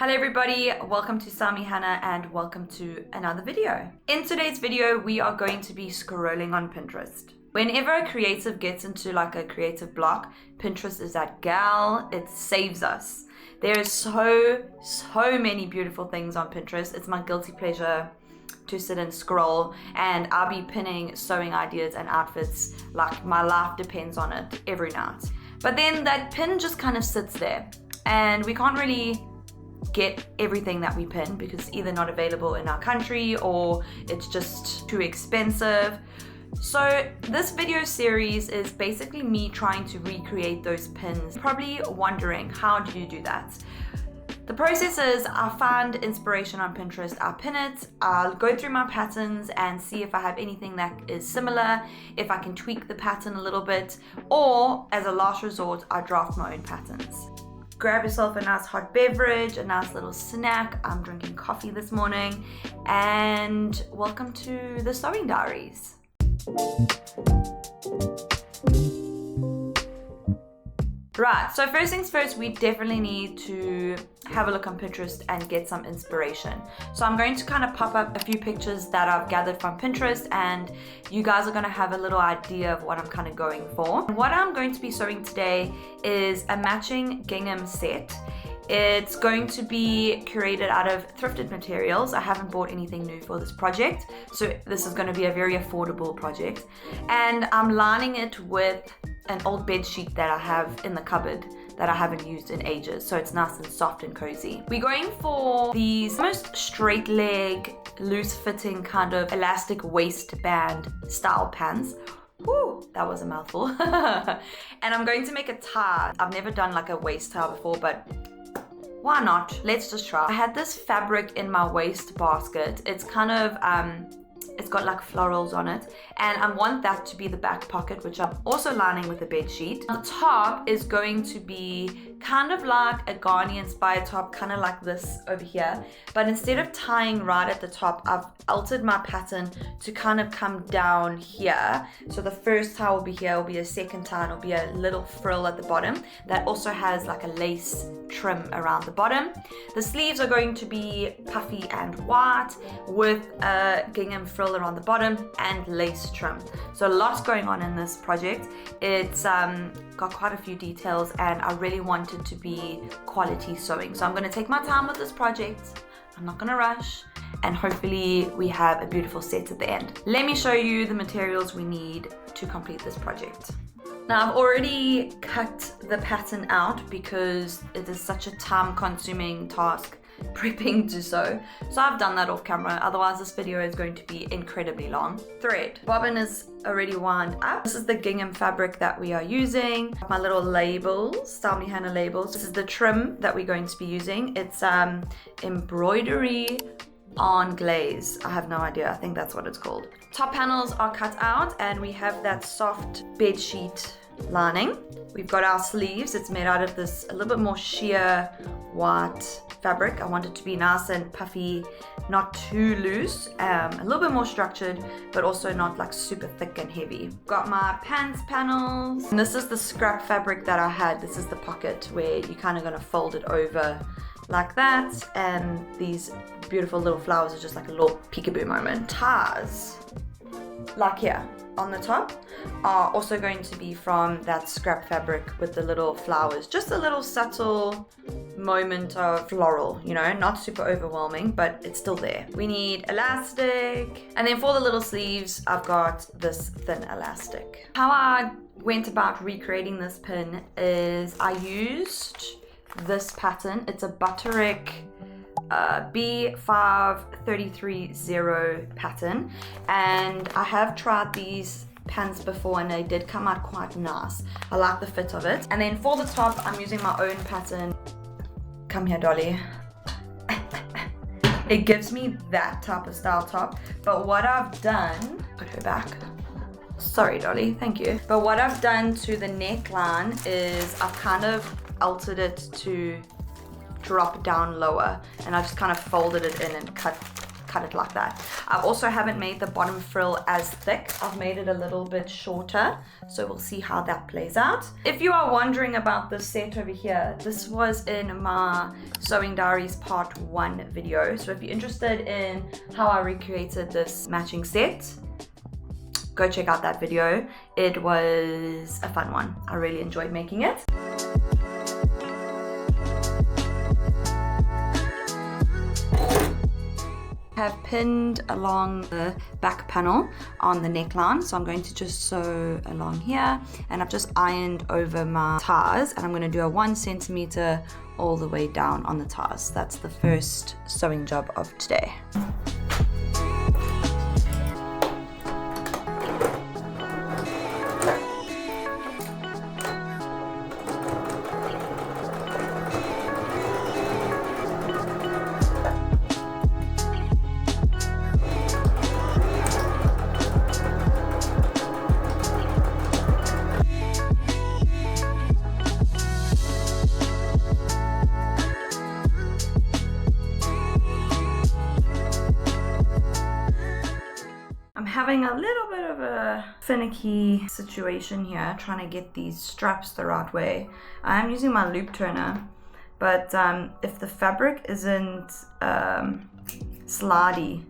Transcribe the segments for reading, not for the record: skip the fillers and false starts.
Hello everybody, welcome to Sami Hannah and welcome to another video. In today's video, we are going to be scrolling on Pinterest. Whenever a creative gets into like a creative block, Pinterest is that gal, it saves us. There are so many beautiful things on Pinterest. It's my guilty pleasure to sit and scroll, and I'll be pinning sewing ideas and outfits like my life depends on it every night. But then that pin just kind of sits there and we can't really get everything that we pin because it's either not available in our country or it's just too expensive. So this video series is basically me trying to recreate those pins. Probably wondering, how do you do that? The process is I find inspiration on Pinterest, I pin it, I'll go through my patterns and see if I have anything that is similar, if I can tweak the pattern a little bit, or as a last resort, I draft my own patterns. Grab yourself a nice hot beverage, a nice little snack. I'm drinking coffee this morning, and welcome to the Sewing Diaries. Right, so first things first, we definitely need to have a look on Pinterest and get some inspiration. So I'm going to kind of pop up a few pictures that I've gathered from Pinterest, and you guys are going to have a little idea of what I'm kind of going for. What I'm going to be sewing today is a matching gingham set. It's going to be curated out of thrifted materials. I haven't bought anything new for this project, so this is going to be a very affordable project. And I'm lining it with an old bed sheet that I have in the cupboard that I haven't used in ages, so it's nice and soft and cozy. We're going for these almost straight leg, loose fitting kind of elastic waistband style pants. Woo, that was a mouthful. And I'm going to make a tie. I've never done like a waist tie before, but why not? Let's just try. I had this fabric in my waist basket. It's kind of it's got like florals on it, and I want that to be the back pocket, which I'm also lining with a bed sheet. The top is going to be kind of like a Garni inspired top, kind of like this over here, but instead of tying right at the top, I've altered my pattern to kind of come down here. So the first tie will be here, will be a second tie, and will be a little frill at the bottom that also has like a lace trim around the bottom. The sleeves are going to be puffy and white with a gingham frill around the bottom and lace trim. So lots going on in this project. It's got quite a few details, and I really want it to be quality sewing. So I'm going to take my time with this project. I'm not going to rush, and hopefully we have a beautiful set at the end. Let me show you the materials we need to complete this project. Now I've already cut the pattern out because it is such a time-consuming task prepping to sew. So I've done that off camera, otherwise this video is going to be incredibly long. Thread. Bobbin is already wound up. This is the gingham fabric that we are using. My little labels, Sami Hannah labels. This is the trim that we're going to be using. It's embroidery on glaze. I have no idea, I think that's what it's called. Top panels are cut out, and we have that soft bed sheet lining. We've got our sleeves. It's made out of this a little bit more sheer white fabric. I want it to be nice and puffy, not too loose, a little bit more structured, but also not like super thick and heavy. Got my pants panels, and this is the scrap fabric that I had. This is the pocket where you're kind of going to fold it over like that, and these beautiful little flowers are just like a little peekaboo moment. Ties, like here on the top, are also going to be from that scrap fabric with the little flowers. Just a little subtle moment of floral, you know, not super overwhelming, but it's still there. We need elastic, and then for the little sleeves, I've got this thin elastic. How I went about recreating this pin is I used this pattern. It's a Butterick B5330 pattern, and I have tried these pants before and they did come out quite nice. I like the fit of it. And then for the top, I'm using my own pattern. Come here, Dolly. It gives me that type of style top, but what I've done, put her back. Sorry, Dolly, thank you. But what I've done to the neckline is I've kind of altered it to drop down lower, and I just kind of folded it in and cut cut it like that. I also haven't made the bottom frill as thick. I've made it a little bit shorter, so we'll see how that plays out. If you are wondering about this set over here, this was in my Sewing Diaries Part 1 video. So if you're interested in how I recreated this matching set, go check out that video. It was a fun one. I really enjoyed making it. Have pinned along the back panel on the neckline, so I'm going to just sew along here, and I've just ironed over my ties, and I'm going to do a 1 centimeter all the way down on the ties. That's the first sewing job of today. Having a little bit of a finicky situation here, trying to get these straps the right way. I am using my loop turner, but if the fabric isn't slidey,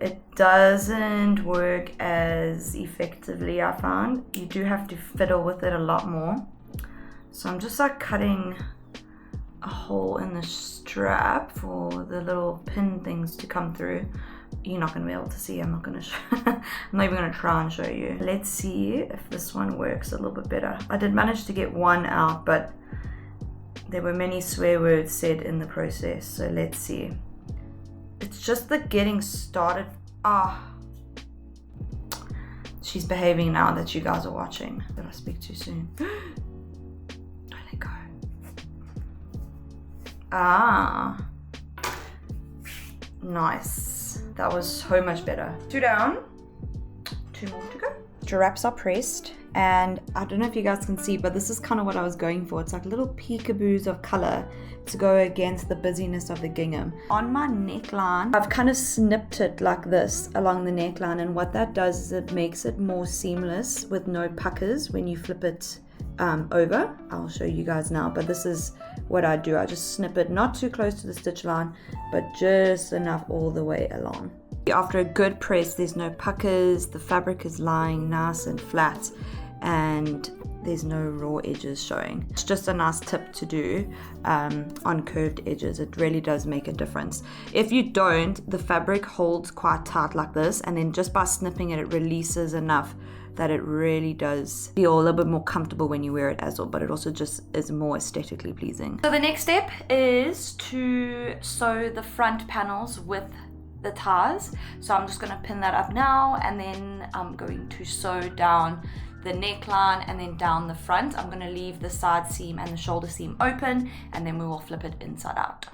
it doesn't work as effectively, I found. You do have to fiddle with it a lot more. So I'm just like cutting a hole in the strap for the little pin things to come through. You're not going to be able to see. I'm not going to I'm not even going to try and show you. Let's see if this one works a little bit better. I did manage to get one out, but there were many swear words said in the process, so let's see. It's just the getting started. She's behaving now that you guys are watching. Did I speak too soon? Don't let go. Nice. That was so much better. 2 down, 2 more to go. Straps are pressed, and I don't know if you guys can see, but this is kind of what I was going for. It's like little peekaboos of color to go against the busyness of the gingham. On my neckline, I've kind of snipped it like this along the neckline, and what that does is it makes it more seamless with no puckers when you flip it over. I'll show you guys now, but this is what I do. I just snip it not too close to the stitch line, but just enough all the way along. After a good press, there's no puckers, the fabric is lying nice and flat, and there's no raw edges showing. It's just a nice tip to do on curved edges. It really does make a difference. If you don't, the fabric holds quite tight like this, and then just by snipping it, it releases enough that it really does feel a little bit more comfortable when you wear it as well, but it also just is more aesthetically pleasing. So the next step is to sew the front panels with the ties. So I'm just going to pin that up now, and then I'm going to sew down the neckline and then down the front. I'm going to leave the side seam and the shoulder seam open, and then we will flip it inside out.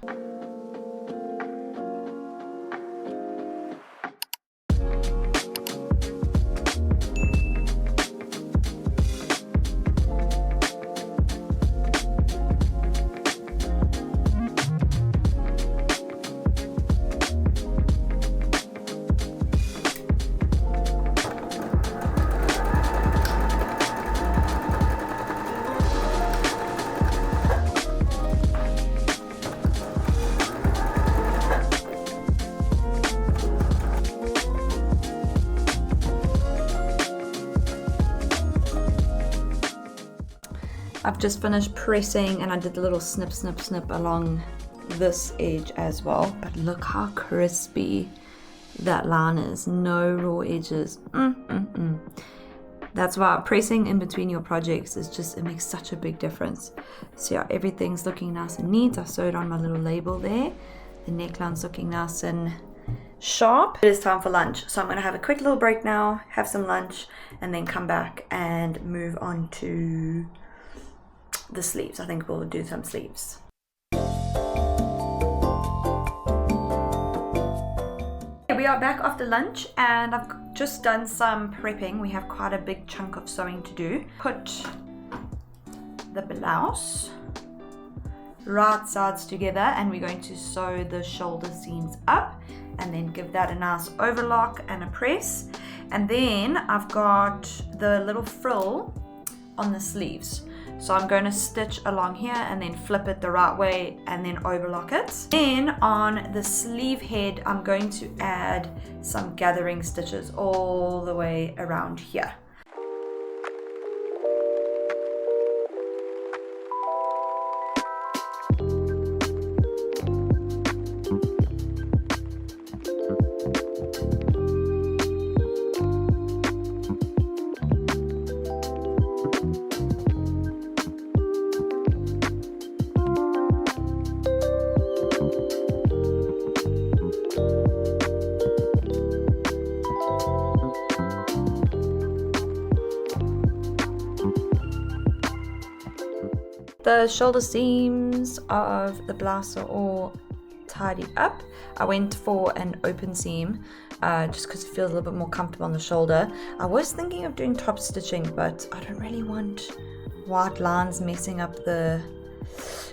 I've just finished pressing, and I did a little snip, snip, snip along this edge as well. But look how crispy that line is. No raw edges. That's why pressing in between your projects is just, it makes such a big difference. So yeah, everything's looking nice and neat. I sewed on my little label there. The neckline's looking nice and sharp. It is time for lunch, so I'm going to have a quick little break now, have some lunch, and then come back and move on to the sleeves. I think we'll do some sleeves. We are back after lunch, and I've just done some prepping. We have quite a big chunk of sewing to do. Put the blouse right sides together, and we're going to sew the shoulder seams up, and then give that a nice overlock and a press. And then I've got the little frill on the sleeves. So I'm going to stitch along here and then flip it the right way and then overlock it. Then on the sleeve head, I'm going to add some gathering stitches all the way around here. The shoulder seams of the blouse are all tidied up. I went for an open seam just because it feels a little bit more comfortable on the shoulder. I was thinking of doing top stitching, but I don't really want white lines messing up the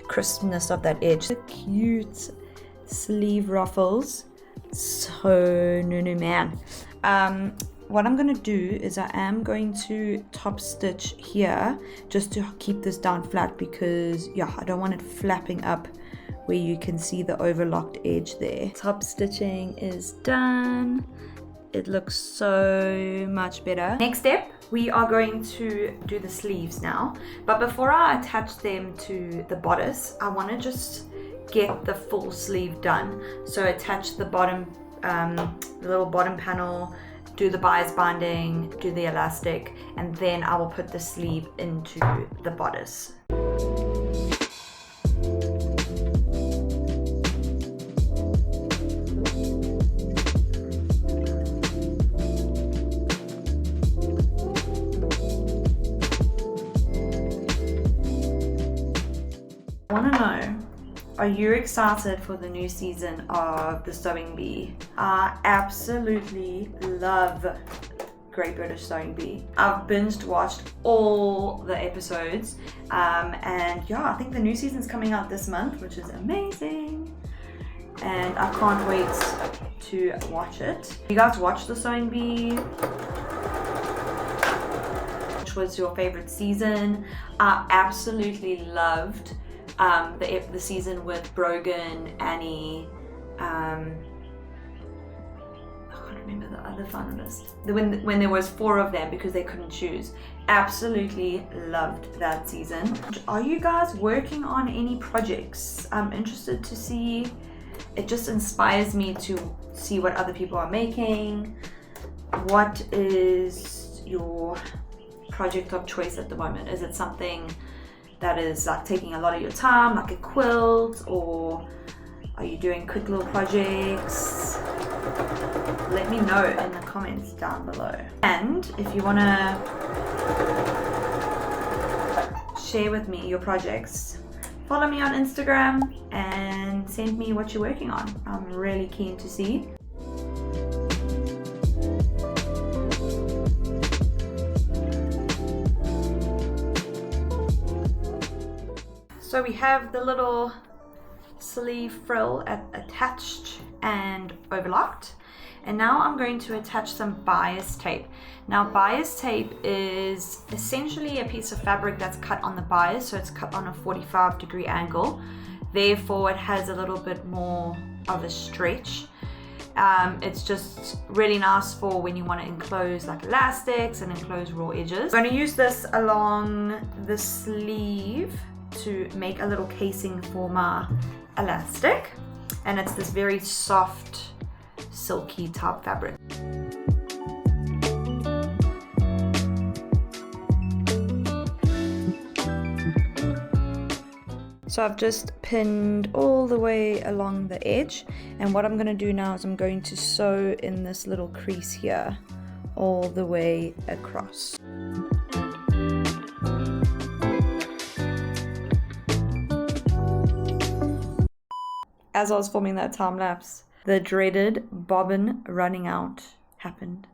crispness of that edge. The cute sleeve ruffles. So no man. What I'm going to do is I am going to top stitch here just to keep this down flat, because yeah, I don't want it flapping up where you can see the overlocked edge there. Top stitching is done. It looks so much better. Next step, we are going to do the sleeves now. But before I attach them to the bodice, I want to just get the full sleeve done. So attach the bottom, the little bottom panel, do the bias binding, do the elastic, and then I will put the sleeve into the bodice. I want to know, are you excited for the new season of the Sewing Bee? I absolutely love Great British Sewing Bee. I've binged watched all the episodes, and yeah, I think the new season's coming out this month, which is amazing. And I can't wait to watch it. You guys watch the Sewing Bee? Which was your favorite season? I absolutely loved the season with Brogan, Annie, I can't remember the other finalists. When there was 4 of them because they couldn't choose. Absolutely loved that season. Are you guys working on any projects? I'm interested to see. It just inspires me to see what other people are making. What is your project of choice at the moment? Is it something that is like taking a lot of your time, like a quilt, or are you doing quick little projects? Let me know in the comments down below. And if you want to share with me your projects, follow me on Instagram and send me what you're working on. I'm really keen to see. So we have the little sleeve frill attached and overlocked. And now I'm going to attach some bias tape. Now bias tape is essentially a piece of fabric that's cut on the bias, so it's cut on a 45-degree angle. Therefore it has a little bit more of a stretch. It's just really nice for when you want to enclose like elastics and enclose raw edges. I'm going to use this along the sleeve to make a little casing for my elastic, and it's this very soft silky type fabric. So I've just pinned all the way along the edge, and what I'm going to do now is I'm going to sew in this little crease here all the way across. As I was filming that time lapse, the dreaded bobbin running out happened.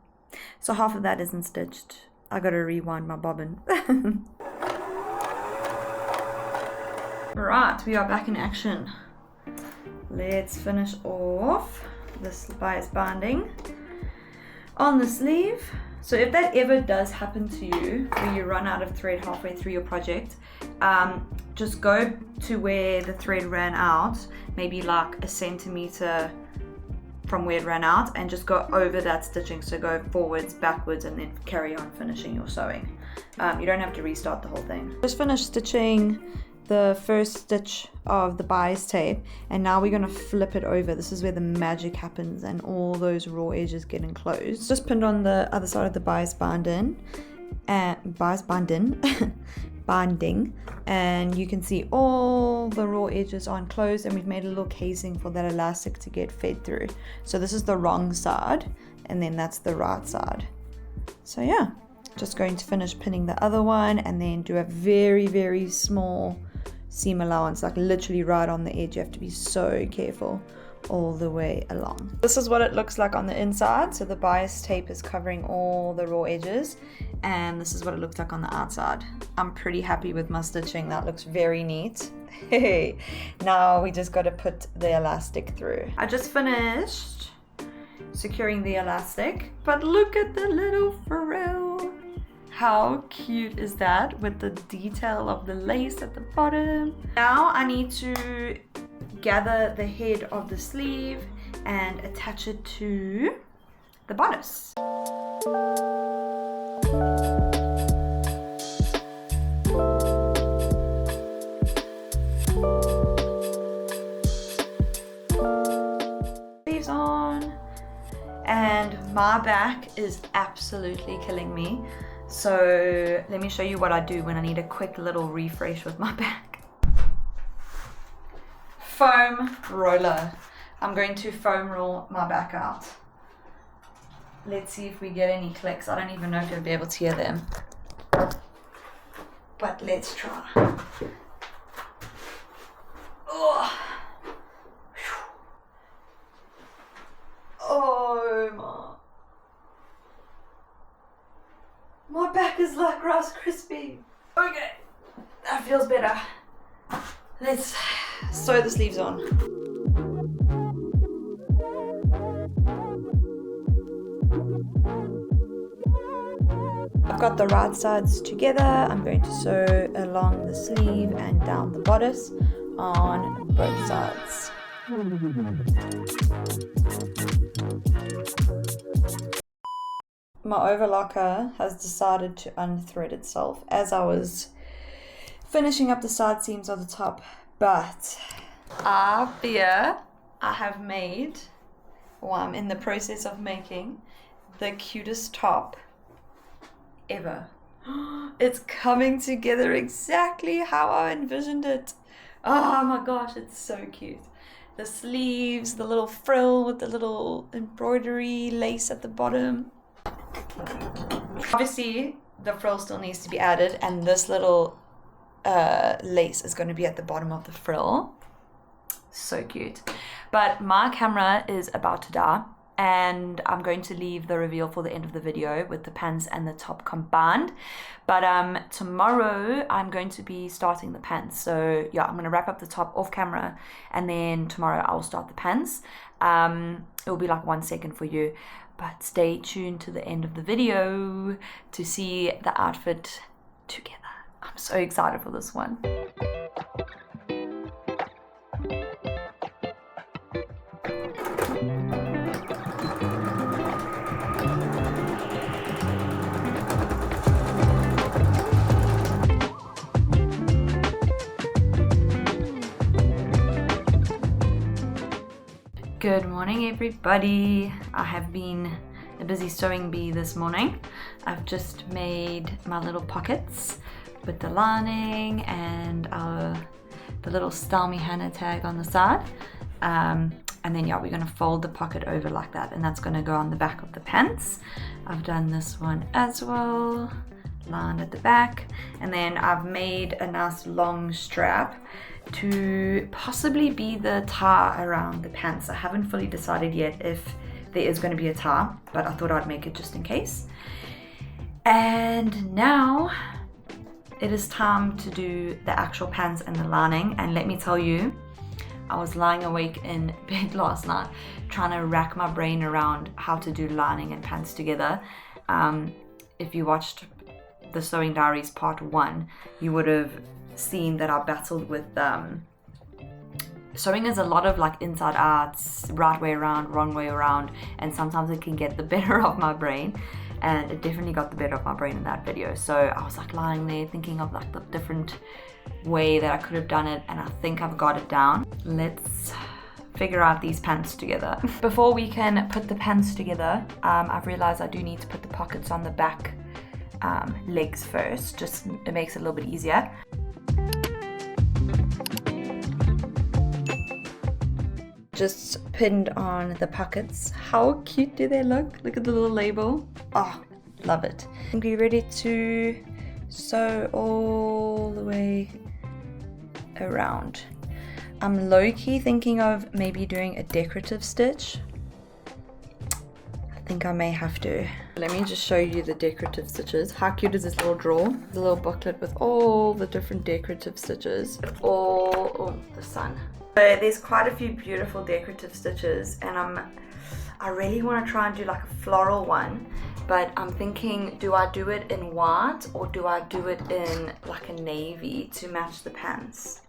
So half of that isn't stitched. I gotta rewind my bobbin. Right, we are back in action. Let's finish off this bias binding on the sleeve. So if that ever does happen to you, where you run out of thread halfway through your project, just go to where the thread ran out, maybe like a centimeter from where it ran out, and just go over that stitching. So go forwards, backwards, and then carry on finishing your sewing. You don't have to restart the whole thing. Just finished stitching the first stitch of the bias tape, and now we're going to flip it over. This is where the magic happens and all those raw edges get enclosed. Just pinned on the other side of the bias binding, binding, and you can see all the raw edges are enclosed, and we've made a little casing for that elastic to get fed through. So this is the wrong side, and then that's the right side. So yeah, just going to finish pinning the other one, and then do a very small seam allowance, like literally right on the edge. You have to be so careful all the way along. This is what it looks like on the inside. So the bias tape is covering all the raw edges, and this is what it looks like on the outside. I'm pretty happy with my stitching. That looks very neat. Now we just got to put the elastic through. I just finished securing the elastic, but look at the little frill. How cute is that, with the detail of the lace at the bottom? Now I need to gather the head of the sleeve and attach it to the bodice. Sleeves on, and my back is absolutely killing me. So let me show you what I do when I need a quick little refresh with my back. Foam roller. I'm going to foam roll my back out. Let's see if we get any clicks. I don't even know if you'll be able to hear them, but let's try. Oh, oh my back is like Rice Krispie. Okay, that feels better. Let's sew the sleeves on. I've got the right sides together. I'm going to sew along the sleeve and down the bodice on both sides. My overlocker has decided to unthread itself as I was finishing up the side seams of the top, but I fear I have made, or I'm in the process of making, the cutest top ever. It's coming together exactly how I envisioned it. Oh my gosh, it's so cute. The sleeves, the little frill with the little embroidery lace at the bottom. Obviously the frill still needs to be added, and this little lace is going to be at the bottom of the frill. So cute. But my camera is about to die, and I'm going to leave the reveal for the end of the video with the pants and the top combined. But tomorrow I'm going to be starting the pants. So yeah, I'm going to wrap up the top off camera, and then tomorrow I'll start the pants. It will be like 1 second for you, but stay tuned to the end of the video to see the outfit together. I'm so excited for this one. Good morning, everybody. I have been a busy sewing bee this morning. I've just made my little pockets with the lining and the little Stelmy Hannah tag on the side. And then yeah, we're going to fold the pocket over like that, and that's going to go on the back of the pants. I've done this one as well, lined at the back, and then I've made a nice long strap to possibly be the tie around the pants. I haven't fully decided yet if there is going to be a tie, but I thought I'd make it just in case. And now it is time to do the actual pants and the lining, and let me tell you, I was lying awake in bed last night trying to rack my brain around how to do lining and pants together. If you watched the Sewing Diaries part 1, you would have seen that I battled with sewing is a lot of like inside out, right way around, wrong way around, and sometimes it can get the better of my brain, and it definitely got the better of my brain in that video. So I was like lying there thinking of like the different way that I could have done it, and I think I've got it down. Let's figure out these pants together. Before we can put the pants together, I've realized I do need to put the pockets on the back legs first, just it makes it a little bit easier. Just pinned on the pockets. How cute do they look? Look at the little label. Oh, love it. I think we're ready to sew all the way around. I'm low-key thinking of maybe doing a decorative stitch. I think I may have to. Let me just show you the decorative stitches. How cute is this little drawer? It's a little booklet with all the different decorative stitches. Oh, the sun. So there's quite a few beautiful decorative stitches, and I really want to try and do like a floral one, but I'm thinking, do I do it in white or do I do it in like a navy to match the pants?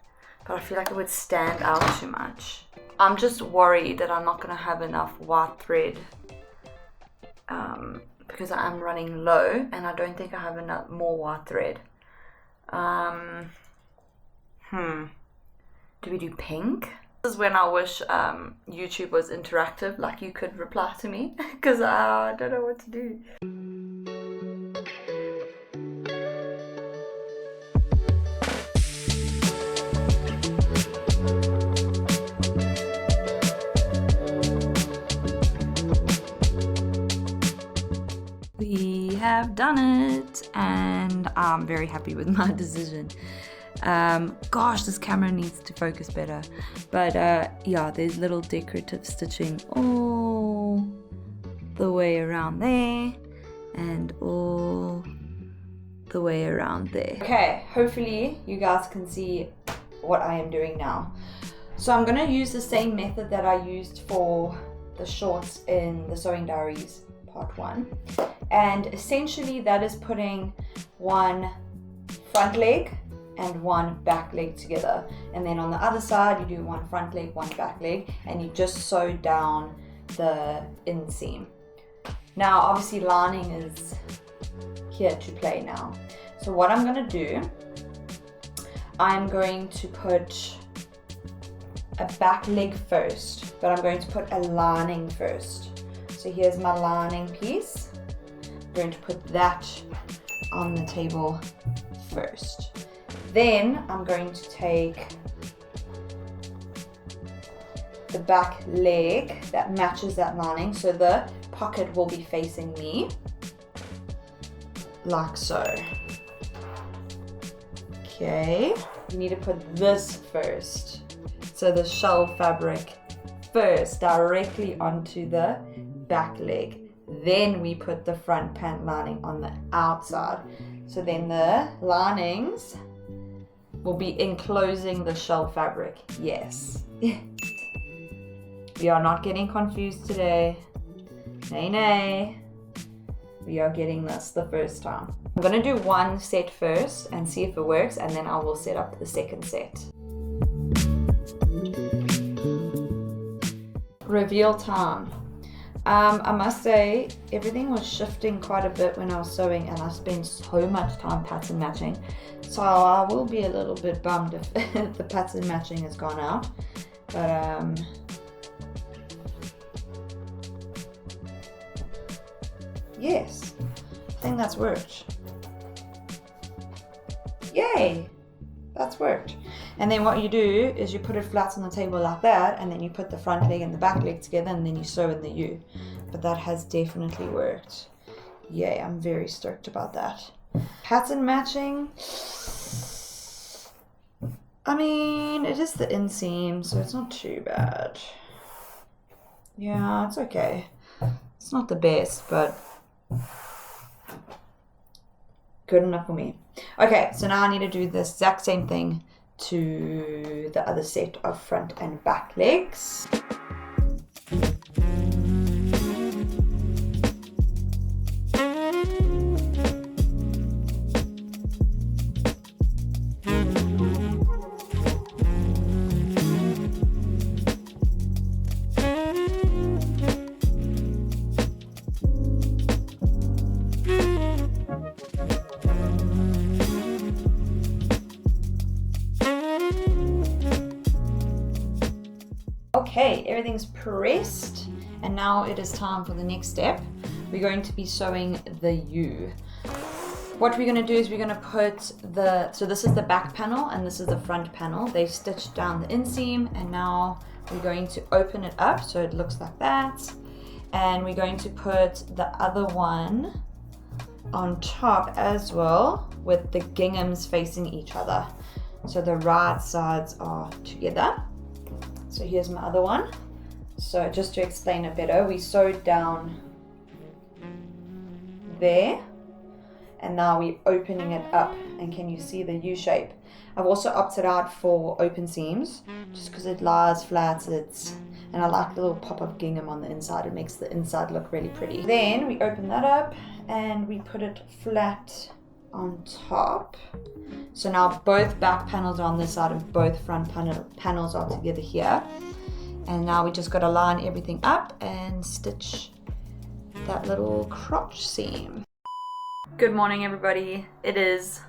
But I feel like it would stand out too much. I'm just worried that I'm not going to have enough white thread because I am running low and I don't think I have enough more white thread. Do we do pink? This is when I wish YouTube was interactive, like you could reply to me, because I don't know what to do. We have done it, and I'm very happy with my decision. Gosh, this camera needs to focus better, but yeah, there's little decorative stitching all the way around there and all the way around there. Okay, hopefully you guys can see what I am doing now. So I'm gonna use the same method that I used for the shorts in the Sewing Diaries part 1, and essentially that is putting one front leg and one back leg together, and then on the other side you do one front leg, one back leg, and you just sew down the inseam. Now obviously lining is here to play now. So what I'm going to do, I'm going to put a back leg first, but I'm going to put a lining first. So here's my lining piece. I'm going to put that on the table first. Then I'm going to take the back leg that matches that lining, so the pocket will be facing me, like so. Okay, you need to put this first. So the shell fabric first directly onto the back leg. Then we put the front pant lining on the outside. So then the linings will be enclosing the shell fabric. Yes. We are not getting confused today. Nay. We are getting this the first time. I'm going to do one set first and see if it works, and then I will set up the second set. Reveal time. I must say, everything was shifting quite a bit when I was sewing, and I spent so much time pattern matching. So I will be a little bit bummed if the pattern matching has gone out. But yes, I think that's worked. Yay! That's worked. And then what you do is you put it flat on the table like that, and then you put the front leg and the back leg together, and then you sew in the U. But that has definitely worked. Yay, I'm very stoked about that. Pattern matching. I mean, it is the inseam, so it's not too bad. Yeah, it's okay. It's not the best, but good enough for me. Okay, so now I need to do the exact same thing to the other set of front and back legs. Okay, everything's pressed, and now it is time for the next step. We're going to be sewing the U. What we're going to do is we're going to put so this is the back panel and this is the front panel. They've stitched down the inseam, and now we're going to open it up so it looks like that. And we're going to put the other one on top as well, with the ginghams facing each other. So the right sides are together. So here's my other one. So just to explain it better, we sewed down there, and now we're opening it up, and can you see the U shape? I've also opted out for open seams just because it lies flat, and I like the little pop of gingham on the inside. It makes the inside look really pretty. Then we open that up and we put it flat on top. So now both back panels are on this side and both front panels are together here. And now we just got to line everything up and stitch that little crotch seam. Good morning, everybody. It is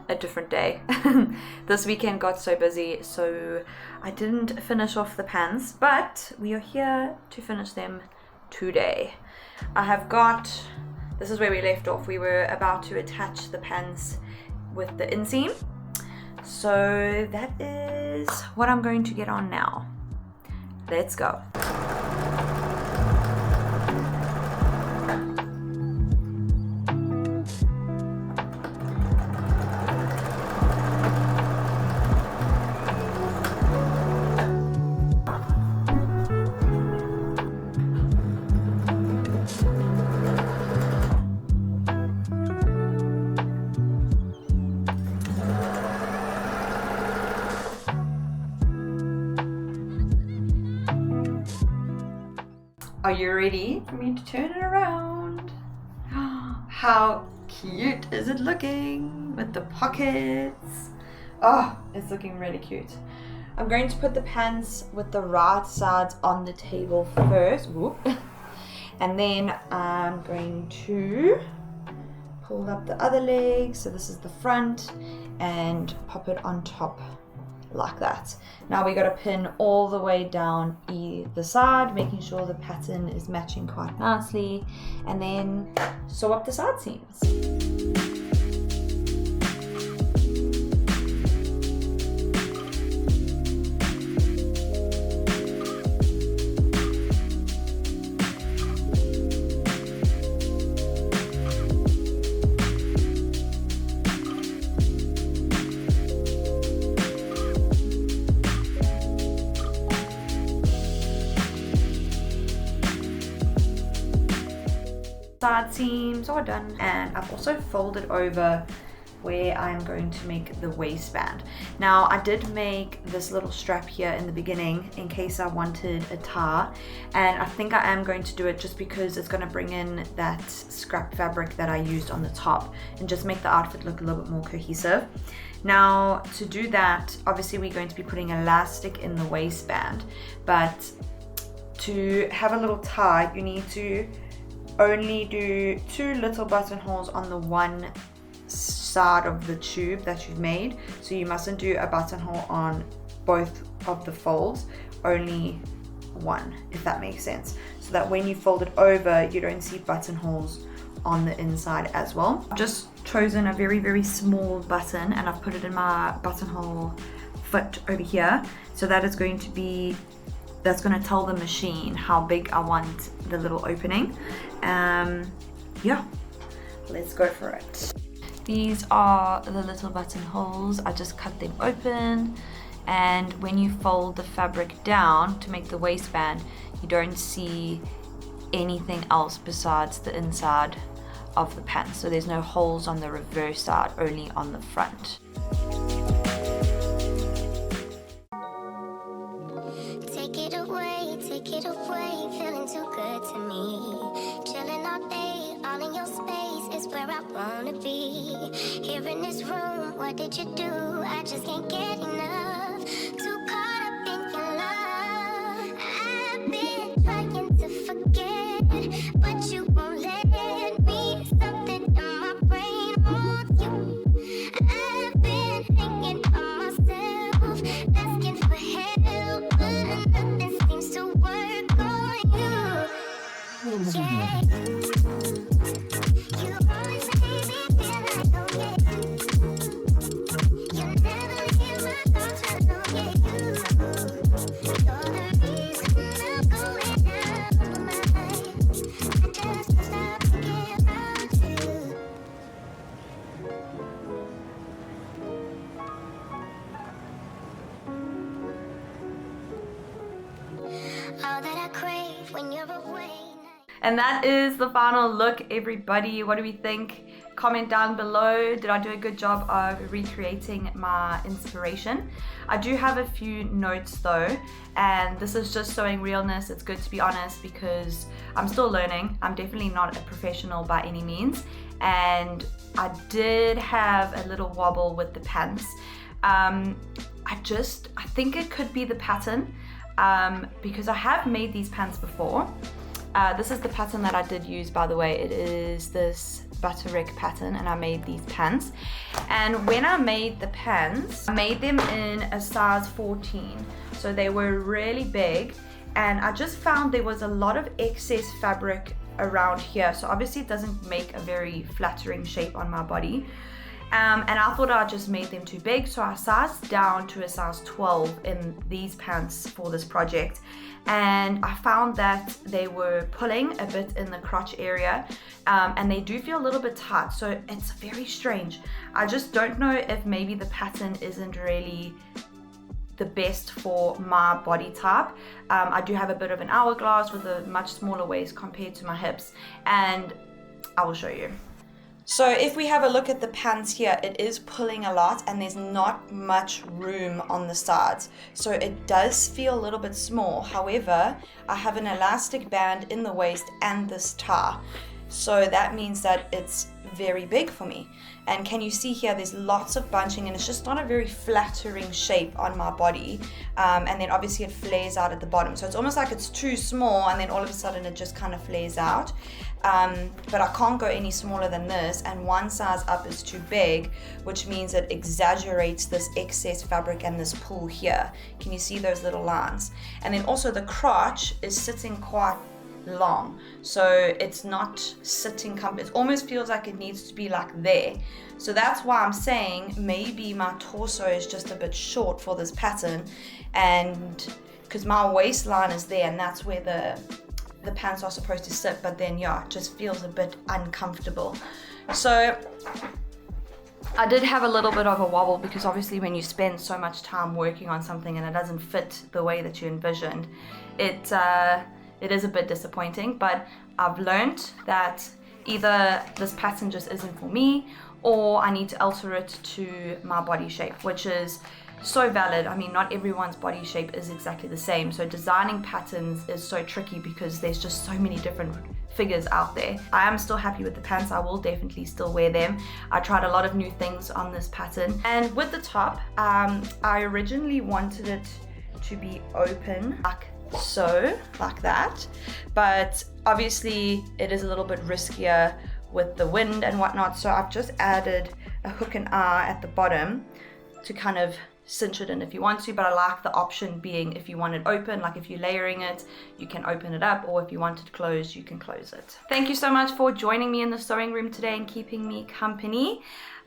a different day. This weekend got so busy, so I didn't finish off the pants, but we are here to finish them today. This is where we left off. We were about to attach the pants with the inseam. So that is what I'm going to get on now. Let's go. Are you ready for me to turn it around? How cute is it looking with the pockets? Oh, it's looking really cute. I'm going to put the pants with the right sides on the table first. Whoop. And then I'm going to pull up the other leg. So this is the front, and pop it on top like that. Now we got to pin all the way down either side, making sure the pattern is matching quite nicely, and then sew up the side seams. Side seams are done, and I've also folded over where I'm going to make the waistband. Now I did make this little strap here in the beginning in case I wanted a tie, and I think I am going to do it just because it's going to bring in that scrap fabric that I used on the top and just make the outfit look a little bit more cohesive. Now to do that, obviously we're going to be putting elastic in the waistband, but to have a little tie you need to only do 2 little buttonholes on the one side of the tube that you've made. So you mustn't do a buttonhole on both of the folds, only one, if that makes sense. So that when you fold it over, you don't see buttonholes on the inside as well. I've just chosen a very, very small button, and I've put it in my buttonhole foot over here. So that is going to be, that's going to tell the machine how big I want the little opening. Yeah, let's go for it. These are the little buttonholes. I just cut them open, and when you fold the fabric down to make the waistband, you don't see anything else besides the inside of the pants. So there's no holes on the reverse side, only on the front. get away, feeling too good to me. Chilling all day, all in your space is where I wanna be. Here in this room, what did you do? I just can't get enough. Too caught up in your love. I've been trying to forget, but you won't let me. Something in my brain wants you. I've been hanging on myself, asking for help, but nothing seems to work on you. Yeah, you always make me feel like, oh yeah, you never leave my thoughts alone. Yeah, you're the reason I'm going out of my mind. I just can't stop thinking about you. All that I crave when you're away. And that is the final look, everybody. What do we think? Comment down below. Did I do a good job of recreating my inspiration? I do have a few notes though, and this is just showing realness. It's good to be honest because I'm still learning. I'm definitely not a professional by any means, and I did have a little wobble with the pants. I think it could be the pattern, because I have made these pants before. This is the pattern that I did use, by the way. It is this butterick pattern, and I made these pants. And when I made the pants, I made them in a size 14. So they were really big, and I just found there was a lot of excess fabric around here. So obviously it doesn't make a very flattering shape on my body. And I thought I just made them too big, so I sized down to a size 12 in these pants for this project. And I found that they were pulling a bit in the crotch area, and they do feel a little bit tight, so it's very strange. I just don't know if maybe the pattern isn't really the best for my body type. I do have a bit of an hourglass with a much smaller waist compared to my hips, and I will show you. So if we have a look at the pants here, it is pulling a lot and there's not much room on the sides. So it does feel a little bit small. However, I have an elastic band in the waist and this tie. So that means that it's very big for me. And can you see here, there's lots of bunching and it's just not a very flattering shape on my body. And then obviously it flares out at the bottom. So it's almost like it's too small and then all of a sudden it just kind of flares out. But I can't go any smaller than this, and one size up is too big, which means it exaggerates this excess fabric and this pull here. Can you see those little lines? And then also the crotch is sitting quite long, so it's not sitting it almost feels like it needs to be like there. So that's why I'm saying maybe my torso is just a bit short for this pattern, and because my waistline is there and that's where the pants are supposed to sit, but then yeah, it just feels a bit uncomfortable. So I did have a little bit of a wobble because obviously when you spend so much time working on something and it doesn't fit the way that you envisioned, it is a bit disappointing. But I've learned that either this pattern just isn't for me, or I need to alter it to my body shape, which is so valid. I mean, not everyone's body shape is exactly the same, so designing patterns is so tricky because there's just so many different figures out there. I am still happy with the pants. I will definitely still wear them. I tried a lot of new things on this pattern. And with the top, I originally wanted it to be open like so, like that, but obviously it is a little bit riskier with the wind and whatnot, so I've just added a hook and eye at the bottom to kind of cinch it in if you want to. But I like the option being, if you want it open, like if you're layering it, you can open it up, or if you want it closed, you can close it. Thank you so much for joining me in the sewing room today and keeping me company.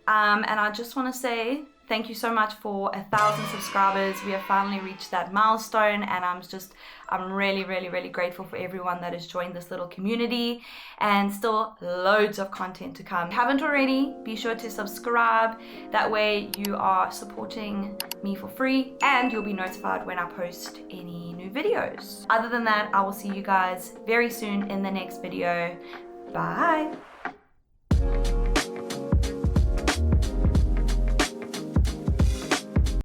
And I just want to say thank you so much for 1,000 subscribers. We have finally reached that milestone, and I'm really, really, really grateful for everyone that has joined this little community, and still loads of content to come. If you haven't already, be sure to subscribe. That way you are supporting me for free and you'll be notified when I post any new videos. Other than that, I will see you guys very soon in the next video. Bye.